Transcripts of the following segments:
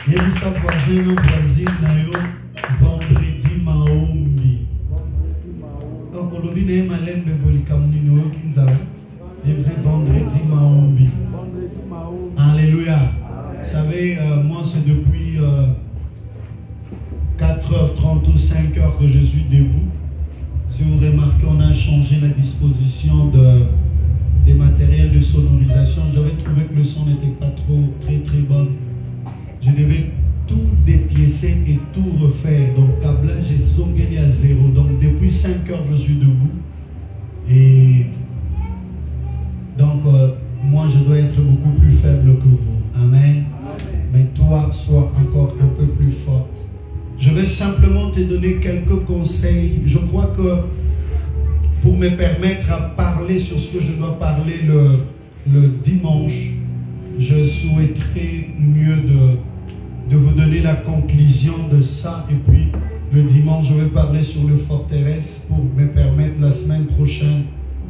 Yebisa voisin ou voisine na yo vendredi maombi. Donc on lobby na malembe bolikamuni no kinzala. Yebisa vendredi maombi. Alléluia. Vous savez, moi c'est depuis 4h30 ou 5h que je suis debout. Si vous remarquez, on a changé la disposition des matériels de sonorisation. J'avais trouvé que le son n'était pas très bon. Je devais tout dépiécer et tout refaire. Donc, câblage est zongé à 0. Donc, depuis 5 heures, je suis debout. Et donc, moi, je dois être beaucoup plus faible que vous. Amen. Mais toi, sois encore un peu plus forte. Je vais simplement te donner quelques conseils. Je crois que pour me permettre à parler sur ce que je dois parler le dimanche, je souhaiterais mieux de vous donner la conclusion de ça. Et puis, le dimanche, je vais parler sur le forteresse pour me permettre la semaine prochaine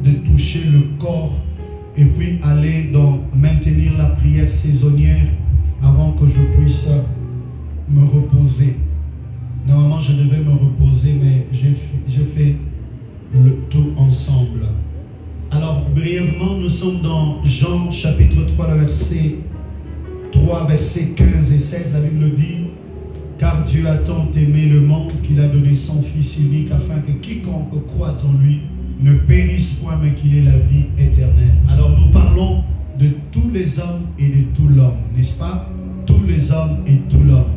de toucher le corps et puis aller maintenir la prière saisonnière avant que je puisse me reposer. Normalement, je devais me reposer, mais j'ai fait le tout ensemble. Alors, brièvement, nous sommes dans Jean chapitre 3, le verset 3, versets 15 et 16. La Bible dit: car Dieu a tant aimé le monde qu'il a donné son Fils unique, afin que quiconque croit en lui ne périsse point, mais qu'il ait la vie éternelle. Alors, nous parlons de tous les hommes et de tout l'homme, n'est-ce pas? Tous les hommes et tout l'homme.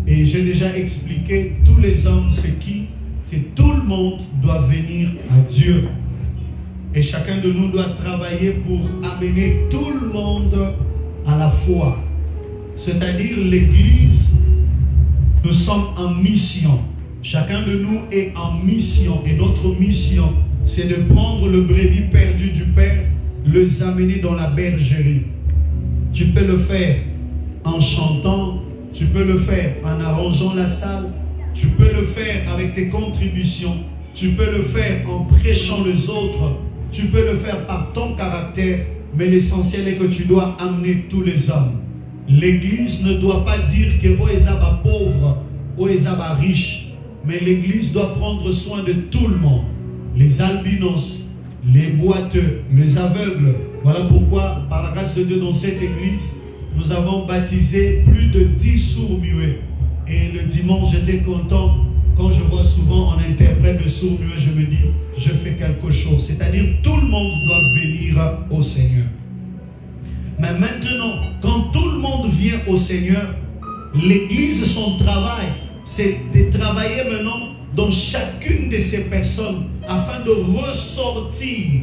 Et j'ai déjà expliqué, tous les hommes, c'est qui? C'est tout le monde doit venir à Dieu. Et chacun de nous doit travailler pour amener tout le monde à la foi. C'est-à-dire l'Église, nous sommes en mission. Chacun de nous est en mission. Et notre mission, c'est de prendre le brebis perdu du Père, les amener dans la bergerie. Tu peux le faire en chantant, tu peux le faire en arrangeant la salle, tu peux le faire avec tes contributions, tu peux le faire en prêchant les autres, tu peux le faire par ton caractère, mais l'essentiel est que tu dois amener tous les hommes. L'église ne doit pas dire que Oezaba pauvre, Oezaba riche, mais l'église doit prendre soin de tout le monde. Les albinos, les boiteux, les aveugles. Voilà pourquoi, par la grâce de Dieu, dans cette église, nous avons baptisé plus de 10 sourds-muets. Et le dimanche, j'étais content. Quand je vois souvent un interprète de sourds-muets, je me dis, je fais quelque chose. C'est-à-dire, tout le monde doit venir au Seigneur. Mais maintenant, quand tout le monde vient au Seigneur, l'église, son travail, c'est de travailler maintenant dans chacune de ces personnes afin de ressortir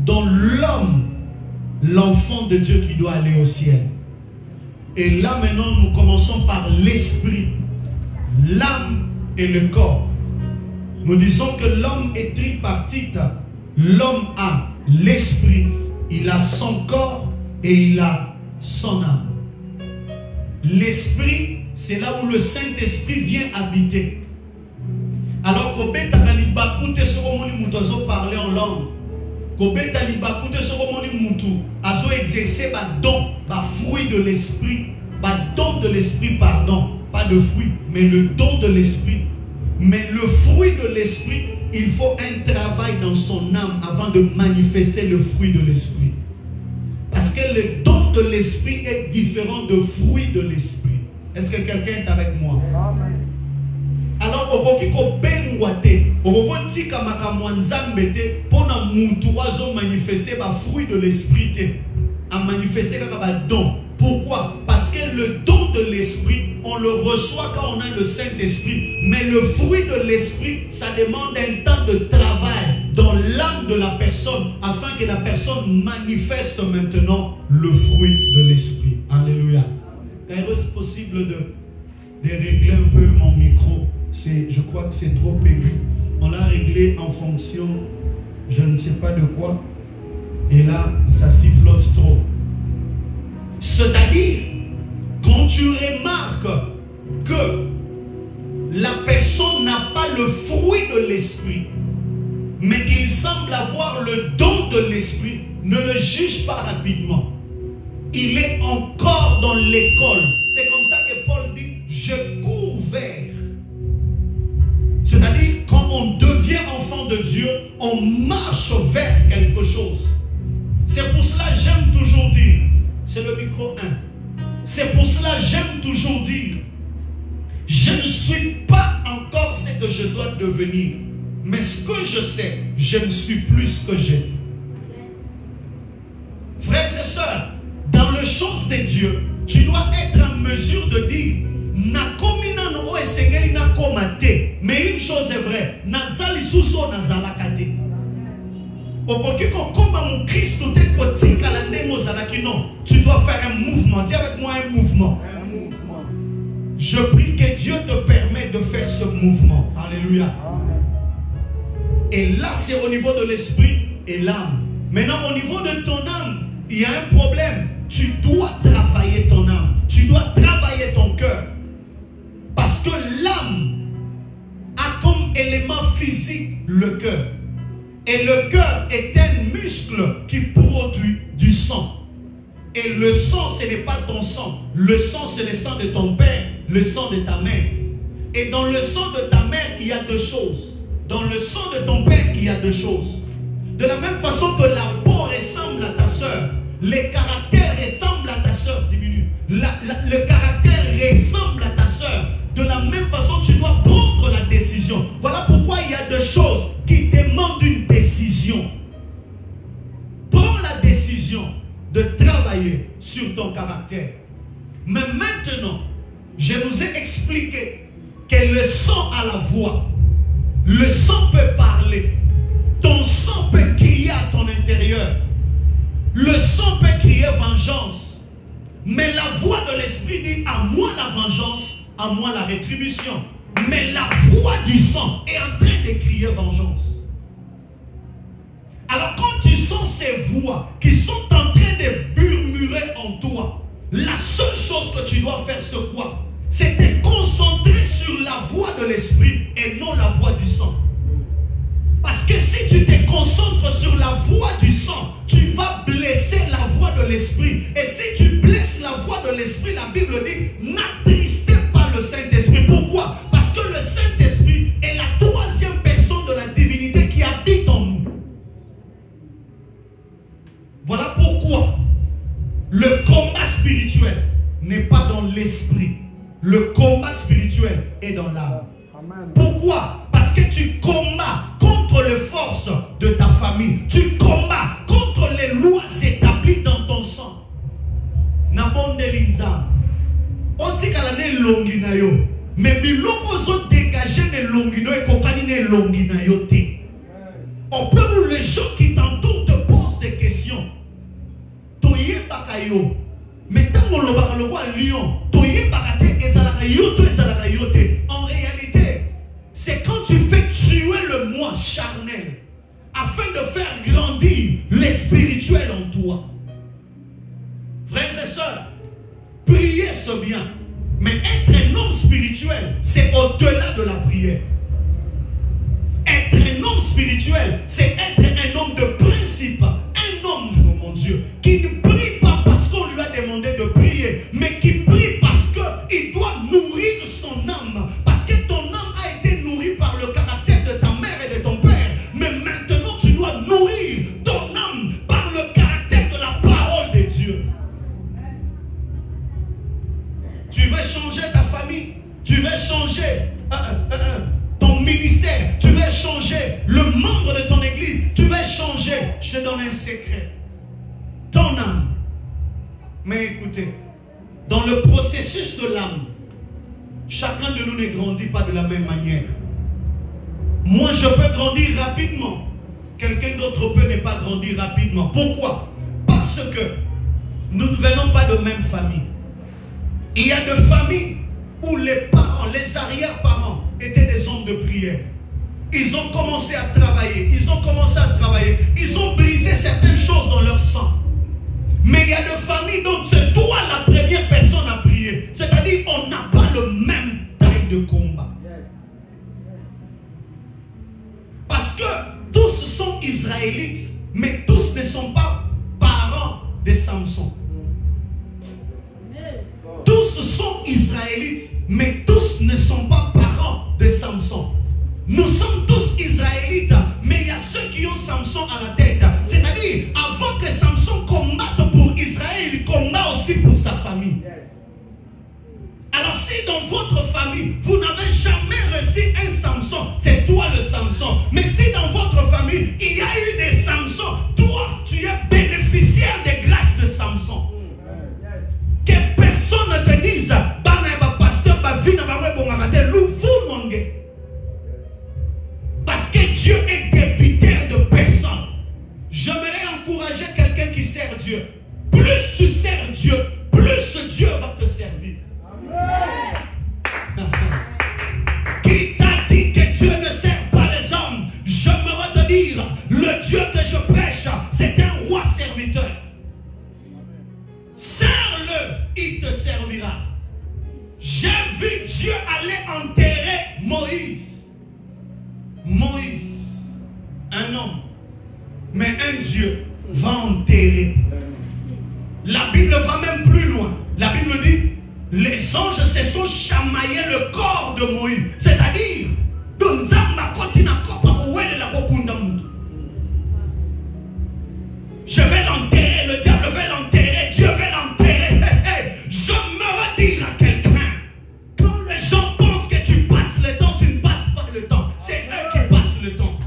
dans l'homme, l'enfant de Dieu qui doit aller au ciel. Et là maintenant, nous commençons par l'esprit, l'âme et le corps. Nous disons que l'homme est tripartite. L'homme a l'esprit, il a son corps et il a son âme. L'esprit, c'est là où le Saint-Esprit vient habiter. Alors, Kobeta Kalibakute Soromoni Moutozo parlait en langue. Kobeta Kalibakute Soromoni Moutou Azo exercer ba don, ba fruit de l'esprit, ba don de l'esprit, pardon, pas de fruit, mais le don de l'esprit. Mais le fruit de l'esprit, il faut un travail dans son âme avant de manifester le fruit de l'esprit. Parce que le don de l'esprit est différent de fruit de l'esprit. Est-ce que quelqu'un est avec moi? Amen. Alors, il faut manifester le fruit de l'esprit, à manifester le don. Pourquoi? Parce que le don de l'esprit, on le reçoit quand on a le Saint-Esprit. Mais le fruit de l'esprit, ça demande un temps de travail dans l'âme de la personne, afin que la personne manifeste maintenant le fruit de l'esprit. Alléluia. Est-ce possible de régler un peu mon micro? Je crois que c'est trop aigu. On l'a réglé en fonction, je ne sais pas de quoi. Et là, ça sifflote trop. C'est-à-dire, quand tu remarques que la personne n'a pas le fruit de l'esprit, mais qu'il semble avoir le don de l'esprit, ne le juge pas rapidement. il est encore dans l'école. C'est comme ça que Paul dit, je cours vers. C'est-à-dire, quand on devient enfant de Dieu, on marche vers quelque chose. C'est pour cela que j'aime toujours dire, c'est le micro 1. C'est pour cela que j'aime toujours dire, je ne suis pas encore ce que je dois devenir. Mais ce que je sais, je ne suis plus ce que j'étais. Frères et sœurs, dans les choses de Dieu, tu dois être en mesure de dire, mais une chose est vraie, tu dois faire un mouvement. Dis avec moi un mouvement. Je prie que Dieu te permette de faire ce mouvement. Alléluia. Et là, c'est au niveau de l'esprit et l'âme. Maintenant, au niveau de ton âme, il y a un problème. Tu dois travailler ton âme. Tu dois travailler ton cœur. Parce que l'âme a comme élément physique le cœur. Et le cœur est un muscle qui produit du sang. Et le sang, ce n'est pas ton sang. Le sang, c'est le sang de ton père, le sang de ta mère. Et dans le sang de ta mère, il y a deux choses. Dans le sang de ton père, il y a deux choses. De la même façon que la peau ressemble à ta soeur, les caractères ressemblent à ta soeur. Diminue. Le caractère ressemble à ta soeur. De la même façon, tu dois prendre la décision. Voilà pourquoi il y a deux choses qui demandent une décision. Prends la décision de travailler sur ton caractère. Mais maintenant, je vous ai expliqué que le sang a la voix. Le sang peut parler. Ton sang peut crier à ton intérieur. Le sang peut crier vengeance. Mais la voix de l'esprit dit, à moi la vengeance, à moi la rétribution. Mais la voix du sang est en train de crier vengeance. Alors quand tu sens ces voix qui sont en train de murmurer en toi, la seule chose que tu dois faire, c'est quoi? C'est te concentrer sur la voix de l'esprit et non la voix du sang. Parce que si tu te concentres sur la voix du sang, tu vas blesser la voix de l'esprit. Et si tu blesses la voix de l'esprit, la Bible dit, n'attristez pas le Saint-Esprit. Pourquoi? Parce que le Saint-Esprit est la troisième personne de la divinité qui habite en nous. Voilà pourquoi le combat spirituel n'est pas dans l'esprit. Le combat spirituel est dans l'âme. Pourquoi? Parce que tu combats contre les forces de ta famille. Tu combats contre les lois établies dans ton sang. Nabonde linza. On dit qu'elle a longinayo. Mais biloko zo dégager ne longino et kokani ne longinayo te. On peut où les gens qui t'entourent te posent des questions. Toye bakayo. Mais tant qu'on le parle à Lyon, toye bakate ezalaka yoto ezalaka yote. En réalité, c'est quand tu fais tuer le moi charnel afin de faire grandir les spirituels en toi. Frères et sœurs, prier c'est bien, mais être un homme spirituel, c'est au-delà de la prière. Être un homme spirituel, c'est être un homme de principe, un homme, oh mon Dieu, qui ne prie pas parce qu'on lui a demandé de prier, mais qui prie parce qu'il doit nourrir son âme. Parce que ton âme a été nourrie par le caractère de ta mère et de ton père. Mais maintenant, tu dois nourrir ton âme par le caractère de la parole de Dieu. Tu veux changer ta famille, tu veux changer ton ministère, tu veux changer le membre de ton église, tu veux changer. Je te donne un secret. Ton âme. Mais écoutez, dans le processus de l'âme, chacun de nous ne grandit pas de la même manière. Moi, je peux grandir rapidement. Quelqu'un d'autre peut ne pas grandir rapidement. Pourquoi? Parce que nous ne venons pas de même famille. Il y a des familles où les parents, les arrière-parents étaient des hommes de prière. Ils ont commencé à travailler. Ils ont commencé à travailler. Ils ont brisé certaines choses dans leur sang. Mais il y a des familles dont c'est toi la première personne à prier. C'est-à-dire on n'a pas le même taille de combat. Parce que tous sont israélites, mais tous ne sont pas parents de Samson. fils, mais tous ne sont pas parents de Samson. Nous sommes tous Israélites, mais il y a ceux qui ont Samson à la tête. C'est-à-dire, avant que Samson combatte pour Israël, il combat aussi pour sa famille. Alors si dans votre famille, vous n'avez jamais reçu un Samson, c'est toi le Samson. Mais si dans votre famille, il y a eu des Samsons, toi, tu es bénéficiaire des grâces de Samson. Que personne ne te dise, pasteur, parce que Dieu est débiteur de personne. J'aimerais encourager quelqu'un qui sert Dieu. Plus tu sers Dieu, plus Dieu va te servir. Qui t'a dit que Dieu ne sert pas les hommes? J'aimerais te dire, le Dieu que je prêche, c'est un roi serviteur. Sers-le, il te servira. J'ai vu Dieu aller enterrer Moïse. Moïse, un homme, mais un Dieu va enterrer. La Bible va même plus loin. La Bible dit, les anges se sont chamaillés le corps de Moïse. C'est-à-dire, je vais l'enterrer, le diable va l'enterrer, Dieu va l'enterrer. Je me redire à quelqu'un, quand les gens pensent que tu passes le temps, tu ne passes pas le temps. C'est eux qui passent le temps.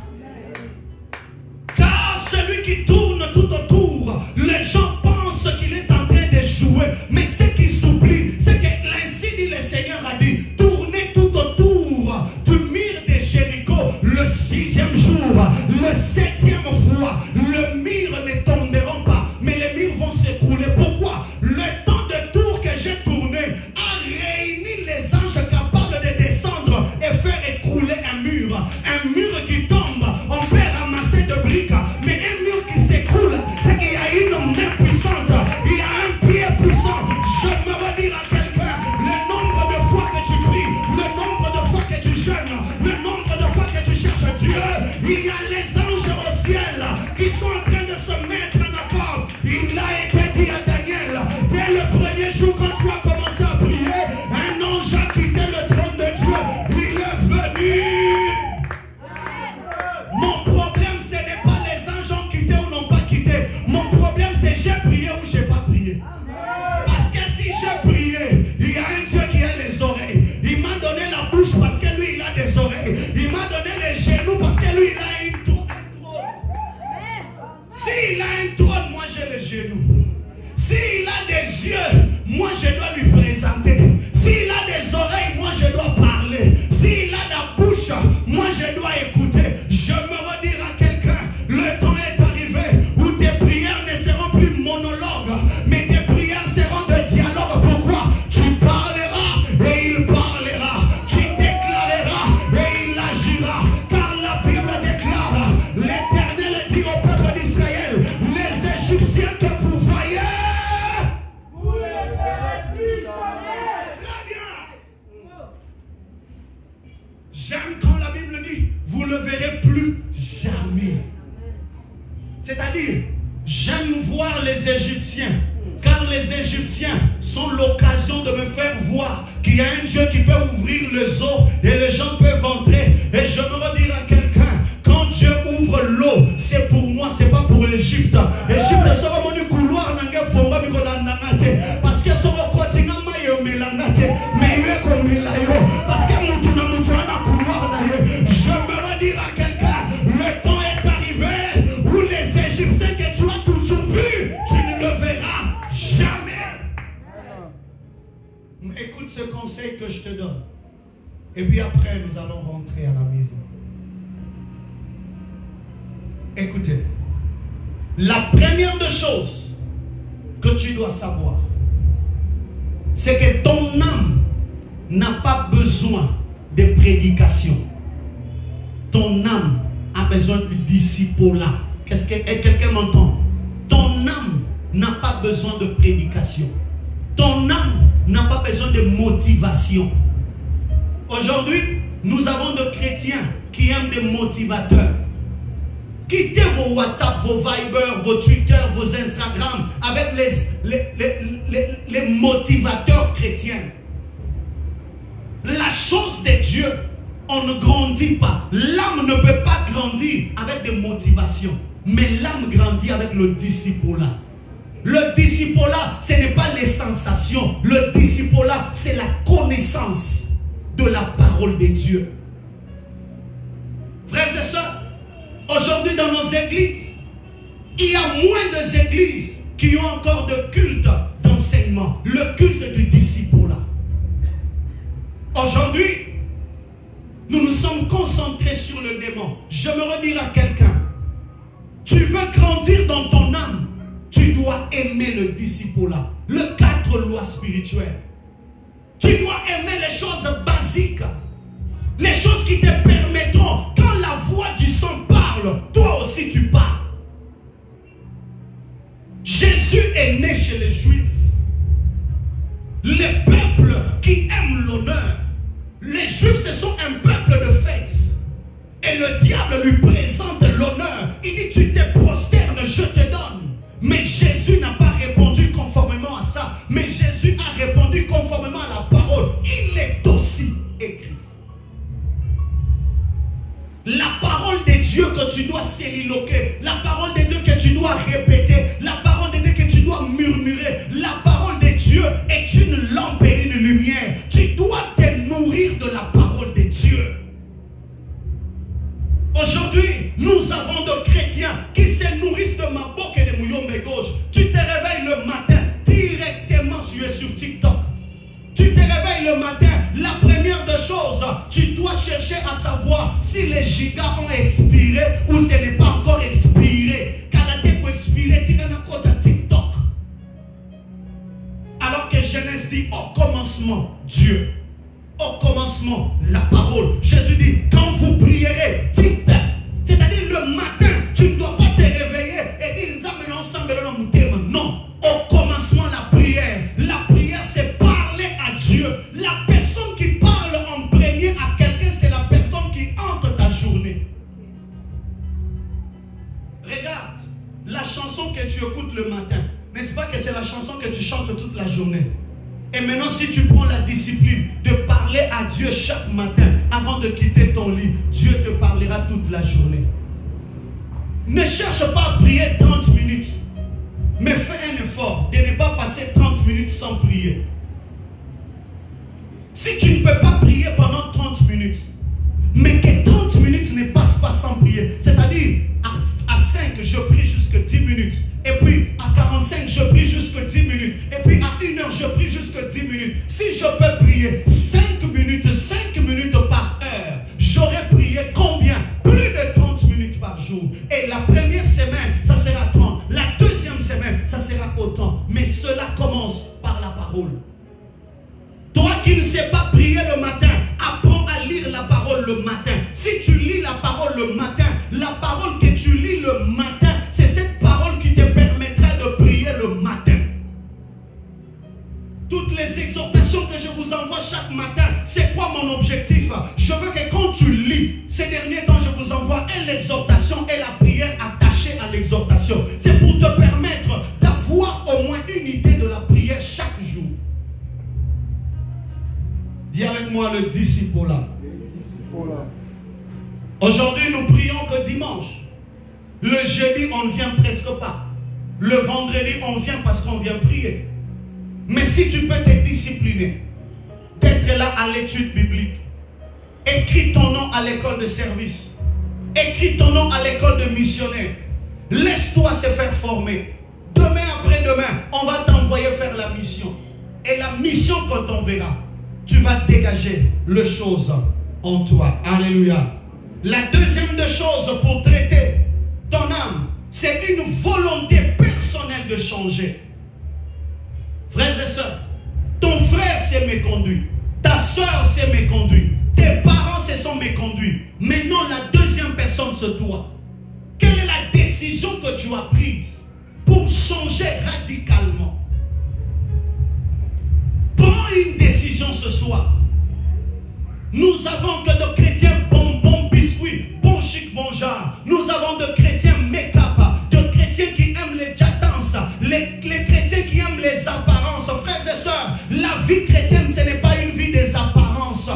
Car celui qui tourne tout autour, les gens pensent qu'il est en train de jouer. Mais ce qui s'oublie, c'est que l'ainsi dit le Seigneur a dit, tournez tout autour du mur de Jéricho le 6e jour, le 7e fois, le mur ne tomberont pas, mais les murs vont s'écrouler. Pourquoi? Le temps de tour que j'ai tourné a réuni les anges capables de descendre et faire écrouler un mur qui tombe, on peut ramasser de briques, mais un mur qui s'écroule, c'est qu'il y a une main puissante, il y a un pied puissant. Je me redire à quelqu'un, le nombre de fois que tu pries, le nombre de fois que tu jeûnes, le nombre de fois que tu cherches Dieu, il y a les anges au ciel qui sont en train de se mettre en accord. Il a été dit à Daniel, dès le premier jour quand tu as commencé à prier, un ange a quitté le trône de Dieu, il est venu. Mon problème, ce n'est pas les anges ont quitté ou n'ont pas quitté. Mon problème, c'est j'ai prié ou j'ai pas prié. Parce que si j'ai prié, il y a un Dieu qui a les oreilles. Il m'a donné la bouche parce que lui, il a des oreilles. Il m'a donné les genoux parce que lui, il a un trône. S'il a un trône, moi j'ai les genoux. S'il a des yeux, moi je dois lui présenter. S'il a des oreilles, moi je dois parler. S'il a la bouche, moi je dois écouter. Je me redire à quelqu'un, le temps est arrivé où tes prières ne seront plus monologues, mais tes prières seront de dialogue. Pourquoi? Tu parleras et il parlera. Tu déclareras et il agira. Car la Bible déclare, l'Éternel dit au peuple d'Israël, les Égyptiens que vous voyez, vous les verrez plus jamais. Très bien. J'aime quand la Bible dit, vous ne le verrez plus jamais. C'est-à-dire, j'aime voir les Égyptiens, car les Égyptiens sont l'occasion de me faire voir qu'il y a un Dieu qui peut ouvrir les eaux et les gens peuvent entrer. Et je me redire à quelqu'un, quand Dieu ouvre l'eau, c'est pour moi, c'est pas pour l'Égypte. L'Égypte sera mon couloir, parce que son continent mais il est comme il a parce que je me redire à quelqu'un, le temps est arrivé où les Égyptiens que tu as toujours vus, tu ne le verras jamais. Écoute ce conseil que je te donne. Et puis après, nous allons rentrer à la maison. Écoutez, la première des choses que tu dois savoir, c'est que ton âme n'a pas besoin de prédication. Ton âme a besoin de disciple-là. Qu'est-ce que quelqu'un m'entend? Ton âme n'a pas besoin de prédication. Ton âme n'a pas besoin de motivation. Aujourd'hui, nous avons des chrétiens qui aiment des motivateurs. Quittez vos WhatsApp, vos Viber, vos Twitter, vos Instagram avec les motivateurs chrétiens. La chose de Dieu, on ne grandit pas. L'âme ne peut pas grandir avec des motivations. Mais l'âme grandit avec le discipolat. Le discipolat, ce n'est pas les sensations. Le discipolat, c'est la connaissance de la parole de Dieu. Frères et sœurs, aujourd'hui dans nos églises, il y a moins d'églises qui ont encore de culte d'enseignement. Le culte du discipolat. Aujourd'hui, nous nous sommes concentrés sur le démon. J'aimerais dire à quelqu'un, tu veux grandir dans ton âme, tu dois aimer le discipolat, le 4 lois spirituelles. Tu dois aimer les choses basiques, les choses qui te permettront, quand la voix du sang parle, toi aussi tu parles. Jésus est né chez les Juifs. Les peuples qui aiment l'honneur. Les Juifs, ce sont un peuple de fête. Et le diable lui présente l'honneur. Il dit, tu te prosternes, je te donne. Mais Jésus n'a pas répondu conformément à ça. Mais Jésus a répondu conformément à la parole. Il est aussi écrit. La parole de Dieu que tu dois soliloquer, la parole de Dieu que tu dois répéter, la parole de Dieu que tu dois murmurer, la parole de Dieu est une lampe et une lumière. Tu dois te nourrir de la parole de Dieu. Aujourd'hui, nous avons des chrétiens qui se nourrissent de ma boque et de Mouyombe gauche. Tu te réveilles le matin, directement tu es sur TikTok. Tu te réveilles le matin, la première des choses, tu dois chercher à savoir si les gigas ont expiré ou ce n'est pas encore expiré. Car la tête peut expirer, tu as TikTok. Alors que Genèse dit au commencement, Dieu. Au commencement, la parole. Jésus dit, quand vous prierez, dites. C'est-à-dire le matin, tu ne dois pas te réveiller et dire, non. Au commencement, la prière. La prière, c'est parler à Dieu. La personne qui parle en premier à quelqu'un, c'est la personne qui hante ta journée. Regarde, la chanson que tu écoutes le matin, n'est-ce pas que c'est la chanson que tu chantes toute la journée? Et maintenant, si tu prends la discipline de parler à Dieu chaque matin, avant de quitter ton lit, Dieu te parlera toute la journée. Ne cherche pas à prier 30 minutes, mais fais un effort de ne pas passer 30 minutes sans prier. Si tu ne peux pas prier pendant 30 minutes, mais que 30 minutes ne passent pas sans prier, c'est-à-dire à 5, je prie jusqu'à 10 minutes. Et puis à 45, je prie jusqu'à 10 minutes. Et puis à 1 heure, je prie jusqu'à 10 minutes. Si je peux prier 5 minutes par heure, j'aurais prié combien? Plus de 30 minutes par jour. Et la première semaine, ça sera 30. La deuxième semaine, ça sera autant. Mais cela commence par la parole. Toi qui ne sais pas prier le matin, apprends à lire la parole le matin. Si tu lis la parole le matin, la parole que tu lis le matin, c'est cette parole qui te permettra de prier le matin. Toutes les exhortations que je vous envoie chaque matin, c'est quoi mon objectif? Je veux que quand tu lis, ces derniers temps, je vous envoie l'exhortation et la prière attachée à l'exhortation. C'est pour te permettre d'avoir au moins une idée de la prière chaque jour. Dis avec moi le discipolat. Aujourd'hui, nous prions que dimanche. Le jeudi, on ne vient presque pas. Le vendredi, on vient parce qu'on vient prier. Mais si tu peux te discipliner, d'être là à l'étude biblique, écris ton nom à l'école de service, écris ton nom à l'école de missionnaire, laisse-toi se faire former. Demain après-demain, on va t'envoyer faire la mission. Et la mission qu'on t'enverra, tu vas dégager les choses en toi. Alléluia. La deuxième des choses pour traiter ton âme, c'est une volonté personnelle de changer. Frères et sœurs, ton frère s'est méconduit, ta soeur s'est méconduite, tes parents se sont méconduits. Maintenant, la deuxième personne, c'est toi. Quelle est la décision que tu as prise pour changer radicalement? Prends une décision ce soir. Nous avons que de chrétiens bonbons, biscuits, bon chic, bon genre. Nous avons de chrétiens make-up, de chrétiens qui aiment les jattances, les chrétiens qui aiment les apparences. Frères et sœurs, la vie chrétienne, ce n'est pas une vie des apparences.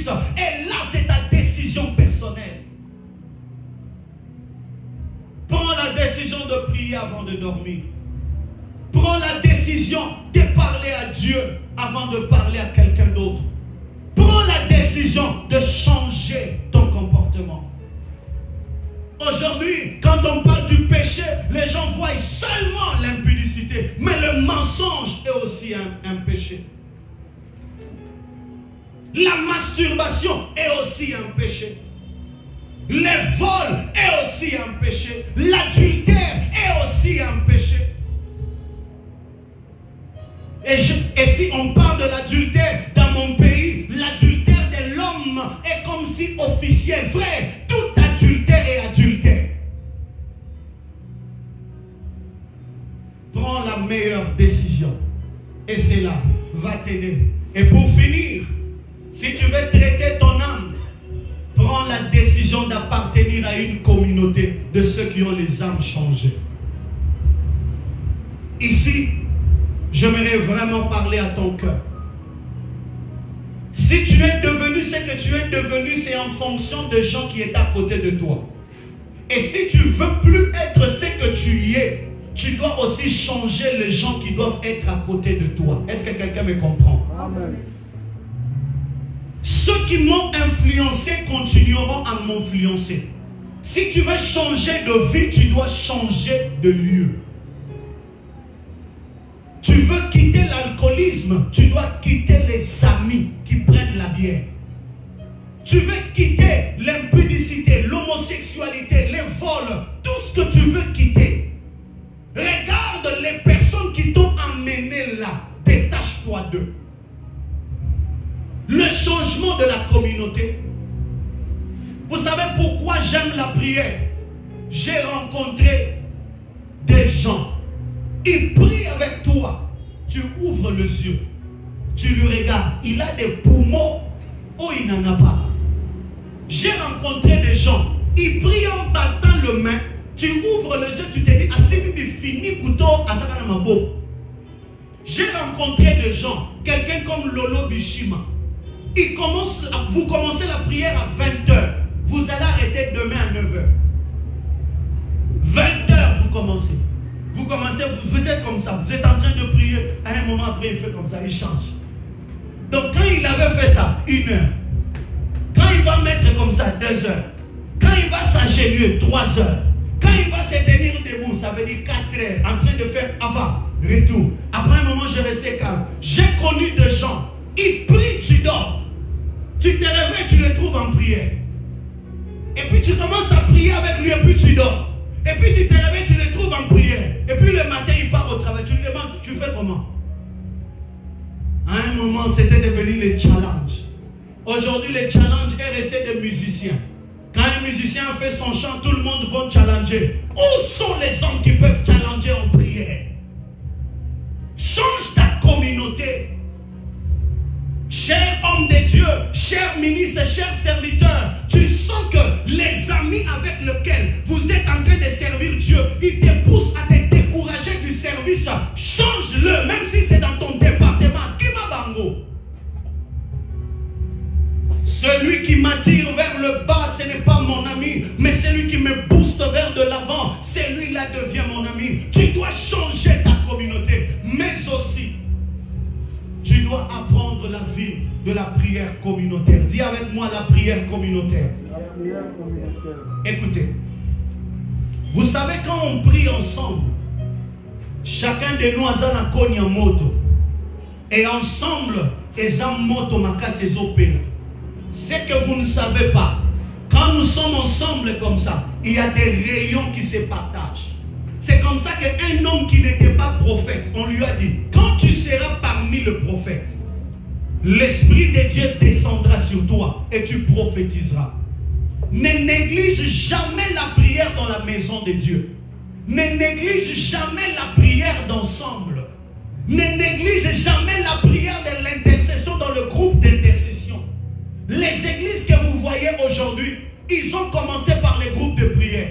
service. Et là, c'est ta décision personnelle. Prends la décision de prier avant de dormir. Prends la décision de parler à Dieu avant de parler à quelqu'un d'autre. Prends la décision de changer ton comportement. Aujourd'hui, quand on parle du péché, les gens voient seulement l'impudicité. Mais le mensonge est aussi un péché. La masturbation est aussi un péché. Les vols est aussi un péché. L'adultère est aussi un péché. Et si on parle de l'adultère dans mon pays, l'adultère de l'homme est comme si officiel. Frère, tout adultère est adultère. Prends la meilleure décision. Et cela va t'aider. Et pour finir, si tu veux traiter ton âme, prends la décision d'appartenir à une communauté de ceux qui ont les âmes changées. Ici, j'aimerais vraiment parler à ton cœur. Si tu es devenu ce que tu es devenu, c'est en fonction de gens qui sont à côté de toi. Et si tu ne veux plus être ce que tu y es, tu dois aussi changer les gens qui doivent être à côté de toi. Est-ce que quelqu'un me comprend? Amen. Ceux qui m'ont influencé continueront à m'influencer. Si tu veux changer de vie, tu dois changer de lieu. Tu veux quitter l'alcoolisme, tu dois quitter les amis qui prennent la bière. Tu veux quitter l'impudicité, l'homosexualité, les vols, tout ce que tu veux quitter. Regarde les personnes qui t'ont amené là, détache-toi d'eux. Le changement de la communauté. Vous savez pourquoi j'aime la prière? J'ai rencontré des gens. Ils prient avec toi. Tu ouvres les yeux. Tu lui regardes. Il a des poumons ou il n'en a pas. J'ai rencontré des gens. Ils prient en battant le main. Tu ouvres les yeux. Tu te dis, Asibibi fini couteau Asakana Mabo. J'ai rencontré des gens. Quelqu'un comme Lolo Bishima. Vous commencez la prière à 20 h. Vous allez arrêter demain à 9 h. 20 h, vous commencez. Vous commencez, vous êtes comme ça. Vous êtes en train de prier. À un moment après, il fait comme ça. Il change. Donc, quand il avait fait ça, 1 heure. Quand il va mettre comme ça, 2 heures. Quand il va s'agenouiller, 3 heures. Quand il va se tenir debout, ça veut dire 4 heures. En train de faire avant, retour. Après un moment, je restais calme. J'ai connu des gens. Ils prient, tu dors. Tu te réveilles, tu le trouves en prière. Et puis tu commences à prier avec lui et puis tu dors. Et puis tu te réveilles, tu le trouves en prière. Et puis le matin, il part au travail. Tu lui demandes, tu fais comment? À un moment, c'était devenu les challenges. Aujourd'hui, les challenges est resté des musiciens. Quand un musicien fait son chant, tout le monde va challenger. Où sont les hommes qui peuvent challenger en prière? Change ta communauté. Cher homme de Dieu, cher ministre, cher serviteur, tu sens que les amis avec lesquels vous êtes en train de servir Dieu, ils te poussent à te décourager du service. Change-le, même si c'est dans ton département. Kimabango. Celui qui m'attire vers le bas, ce n'est pas mon ami, mais celui qui me booste vers de l'avant, celui-là devient mon ami. Tu dois changer ta communauté, mais aussi tu dois apprendre la vie de la prière communautaire. Dis avec moi la prière communautaire. La prière communautaire. Écoutez, vous savez quand on prie ensemble, chacun de nous a un konya moto. Et ensemble, moto c'est que vous ne savez pas. Quand nous sommes ensemble comme ça, il y a des rayons qui se partagent. C'est comme ça qu'un homme qui n'était pas prophète, on lui a dit, quand tu seras parmi le prophète, l'Esprit de Dieu descendra sur toi et tu prophétiseras. Ne néglige jamais la prière dans la maison de Dieu. Ne néglige jamais la prière d'ensemble. Ne néglige jamais la prière de l'intercession dans le groupe d'intercession. Les églises que vous voyez aujourd'hui, ils ont commencé par les groupes de prière.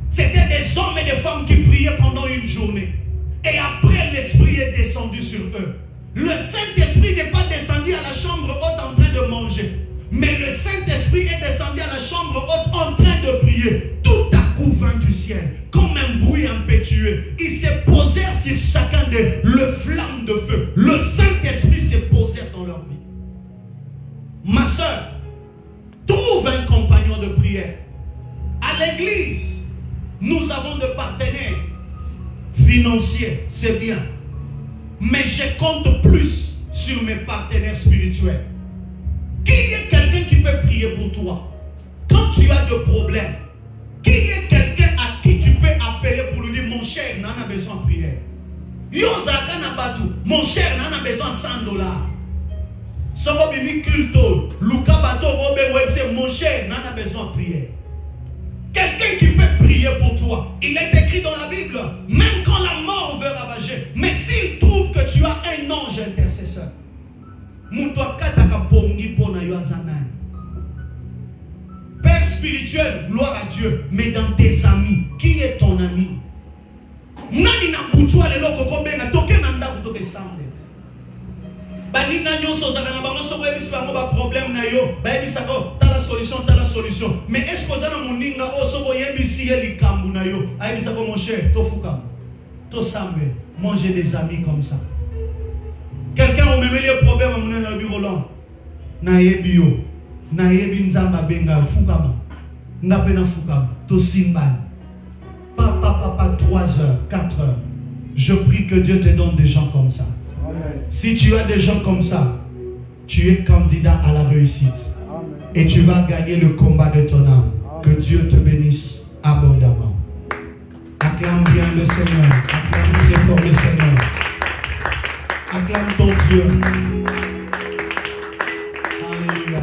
C'était des hommes et des femmes qui priaient pendant une journée. Et après, l'Esprit est descendu sur eux. Le Saint-Esprit n'est pas descendu à la chambre haute en train de manger. Mais le Saint-Esprit est descendu à la chambre haute en train de prier. Tout à coup vint du ciel, comme un bruit impétueux. Ils se posèrent sur chacun d'eux le flamme de feu. Le Saint-Esprit se posait dans leur vie. Ma soeur, trouve un compagnon de prière. À l'église, nous avons des partenaires financiers, c'est bien. Mais je compte plus sur mes partenaires spirituels. Qui est quelqu'un qui peut prier pour toi? Quand tu as des problèmes, qui est quelqu'un à qui tu peux appeler pour lui dire, mon cher, n'en a besoin de prière. Mon cher, n'en a besoin de $100. Mon cher, n'en a besoin de prière. Quelqu'un qui peut prier pour toi. Il est écrit dans la Bible, même quand la mort veut ravager. Mais s'il trouve que tu as un ange intercesseur, Père spirituel, gloire à Dieu. Mais dans tes amis, qui est ton ami? Nani na butwa lelo kokobenga toke na ndaku toke sambe. Baninga nyonso zaka na bango soko ebisi bango ba problème na yo, ba ebisa ko ta la solution. Mais est-ce que zana moninga o soko yebisi ye likambu na yo? A ebisa ko mon cher, to fuka. To sambe, manger des amis comme ça. Quelqu'un a même les problèmes à mon dans le bureau là. Na yebi yo, na yebi nzamba benga fukama. Na pena fukama, to simban. Papa, 3 heures, 4 heures. Je prie que Dieu te donne des gens comme ça. Amen. Si tu as des gens comme ça, tu es candidat à la réussite. Amen. Et tu vas gagner le combat de ton âme. Amen. Que Dieu te bénisse abondamment. Acclame bien le Seigneur. Acclame très fort le Seigneur. Acclame ton Dieu. Alléluia.